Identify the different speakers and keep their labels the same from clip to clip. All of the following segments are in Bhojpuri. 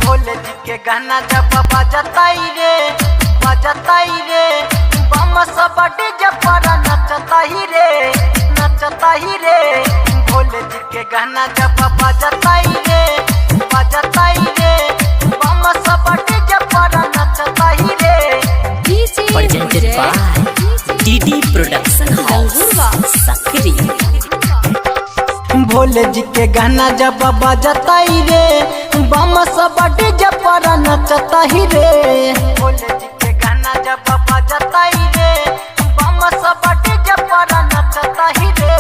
Speaker 1: भोले जी के गाना जब बजताई रे बम सब डीजे पर नचताई रे भोले जी के गाना जब बजताई रे बम सब डीजे पर नचताई रे।
Speaker 2: Presented by DD Production House, Sakri।
Speaker 1: Bhole ji के गाना जब बजताई रे बम सब डीजे पर नचताई रे। भोले जी के गाना जब बजताई रे बम सब डीजे पर नचताई रे।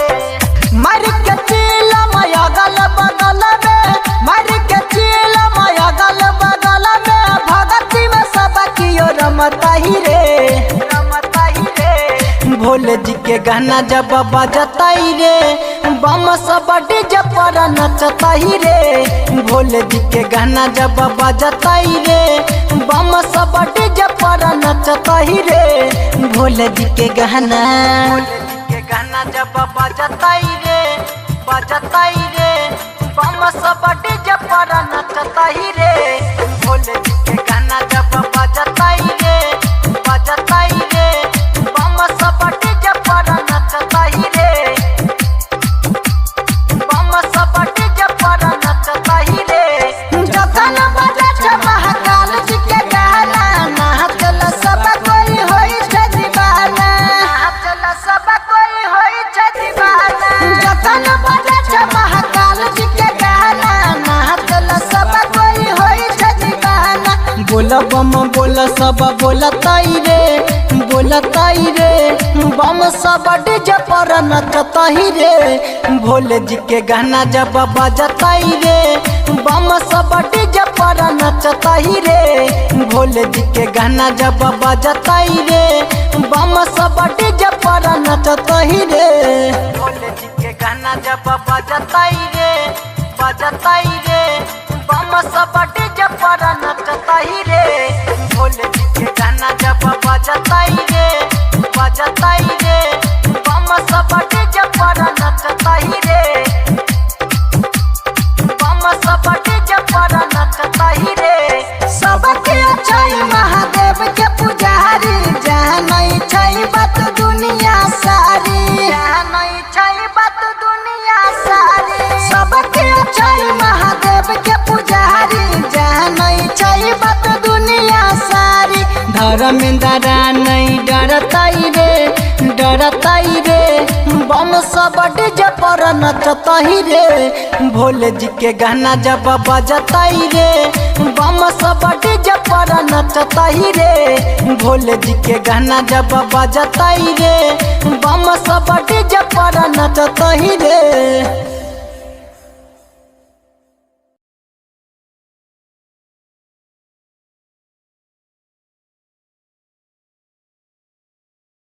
Speaker 1: मर के चील माया गल बगल में, मर के चील माया गल बगल में, भगती में सब कियो रमताई रे। भोले जी के गाना जब बजताई रे बम सब डीजे पर नचताई रे। भोले जी के गाना जब बजताई रे बम सब डीजे पर नचताई रे। भोले जी के गाना जब बजताई रे बम सब डीजे पर नचताई रे। भोले जी के गाना जब बजताई रे बम सब डीजे पर नचताई रे। बम सब डीजे पर नचताई रे। जखन बजत महाकाल जी के गाना नाचल सब कोई होई छै दीवाना, नाचल सब कोई होई छै दीवाना। जखन बजत महाकाल जी के गाना नाचल सब कोई होई छै दीवाना। बोल बम बोल सब बोलताई रे बम सब डीजे पर नचताई रे। भोले जी के गाना जब बजताई रे बम सब डीजे पर नचताई रे। भोले जी के गाना जब बजताई रे बम सब डीजे पर नचताई रे। भोले जी के गाना जब बजताई रे बम सब डीजे पर नचताई रे। भोले जी के गाना जब बजताई रे बम सब डीजे पर नचताई रे। बम सब डीजे पर नचताई रे। सबके छै महादेव के पुजारी, जानै छै बात दुनिया सारी, जानै छै बात दुनिया सारी। सबके छै महादेव के पुजारी, जानै छै बात दुनिया सारी। धर्मेंद्र नहीं डरताई रे बम सब डीजे पर नचताई रे। भोले जी के गाना जब बजताई रे बम सब डीजे पर नचताई रे। भोले जी के गाना जब बजताई रे बम सब डीजे पर नचताई रे।